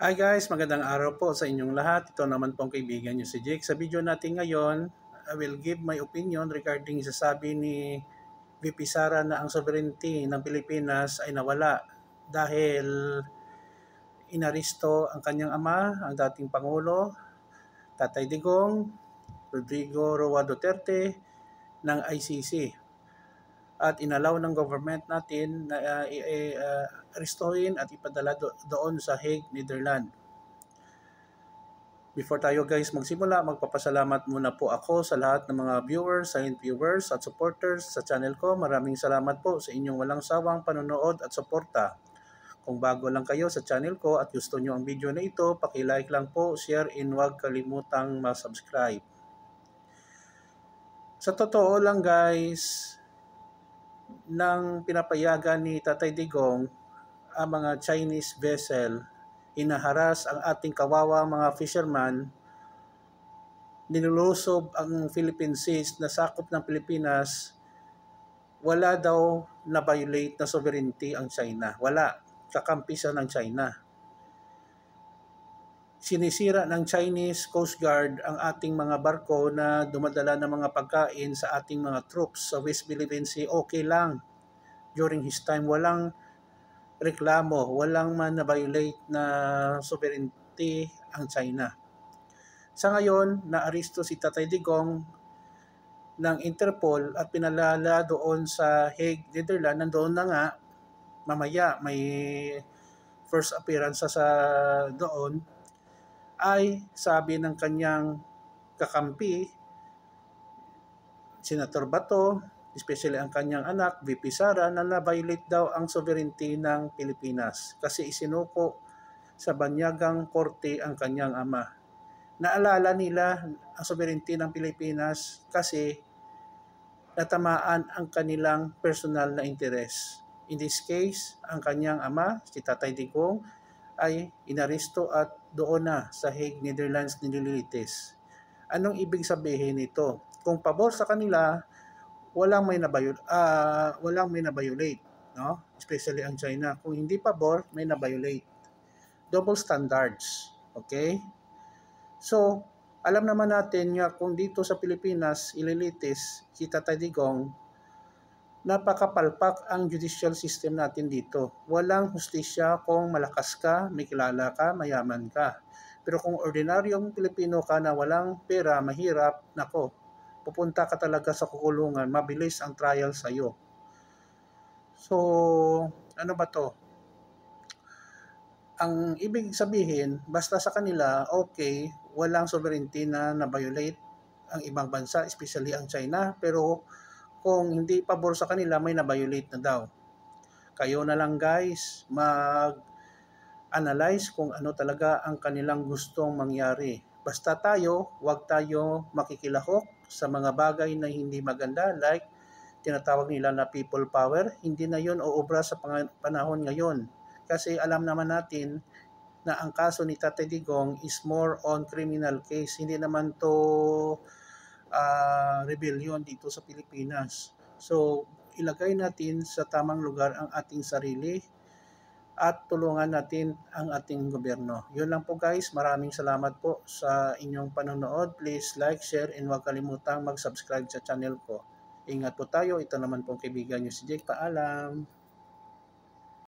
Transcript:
Hi guys, magandang araw po sa inyong lahat. Ito naman pong kaibigan nyo si Jake. Sa video natin ngayon, I will give my opinion regarding sa sabi ni VP Sara na ang sovereignty ng Pilipinas ay nawala dahil inaristo ang kanyang ama, ang dating Pangulo, Tatay Digong, Rodrigo Roa Duterte ng ICC. At inalaw ng government natin na aristohin at ipadala doon sa Hague, Netherlands. Before tayo guys magsimula, magpapasalamat muna po ako sa lahat ng mga viewers, silent viewers at supporters sa channel ko. Maraming salamat po sa inyong walang sawang panonood at suporta. Kung bago lang kayo sa channel ko at gusto nyo ang video na ito, paki-like lang po, share, and huwag kalimutang ma-subscribe. Sa totoo lang guys, nang pinapayagan ni Tatay Digong ang mga Chinese vessel, inaharas ang ating kawawa mga fisherman, nilulusob ang Philippine Seas na sakop ng Pilipinas, wala daw na-violate na sovereignty ang China. Wala. Kakampi siya ng China. Sinisira ng Chinese Coast Guard ang ating mga barko na dumadala ng mga pagkain sa ating mga troops sa West Philippine Sea. Okay lang. During his time, walang reklamo, walang man na-violate na sovereignty ang China. Sa ngayon, naaresto si Tatay Digong ng Interpol at pinalala doon sa Hague, Netherlands. Nandoon na nga, mamaya may first appearance sa doon, ay sabi ng kanyang kakampi, Senator Bato, especially ang kanyang anak, VP Sara, na na-violate daw ang sovereignty ng Pilipinas kasi isinuko sa banyagang korte ang kanyang ama. Naalala nila ang sovereignty ng Pilipinas kasi natamaan ang kanilang personal na interes. In this case, ang kanyang ama, si Tatay Digong, ay inaresto at doon na sa Hague, Netherlands nililitis. Anong ibig sabihin nito? Kung pabor sa kanila, walang may na-violate, no? Especially ang China. Kung hindi pabor, may na-violate. Double standards. Okay? So, alam naman natin nga kung dito sa Pilipinas, ililitis si Tatay Digong, napakapalpak ang judicial system natin dito. Walang hustisya kung malakas ka, may kilala ka, mayaman ka. Pero kung ordinaryong Pilipino ka na walang pera, mahirap, nako, pupunta ka talaga sa kukulungan, mabilis ang trial sa'yo. So, ano ba to? Ang ibig sabihin, basta sa kanila, okay, walang sovereignty na na-violate ang ibang bansa, especially ang China. Pero kung hindi pabor sa kanila, may na-violate na daw. Kayo na lang guys, mag-analyze kung ano talaga ang kanilang gustong mangyari. Basta tayo, huwag tayo makikilahok sa mga bagay na hindi maganda, like tinatawag nila na people power. Hindi na yun uubra sa panahon ngayon. Kasi alam naman natin na ang kaso ni Tatay Digong is more on criminal case. Hindi naman to rebellion dito sa Pilipinas. So, ilagay natin sa tamang lugar ang ating sarili at tulungan natin ang ating gobyerno. Yun lang po guys. Maraming salamat po sa inyong panonood. Please like, share, and huwag kalimutang mag-subscribe sa channel ko. Ingat po tayo. Ito naman pong kaibigan nyo si Jake. Paalam!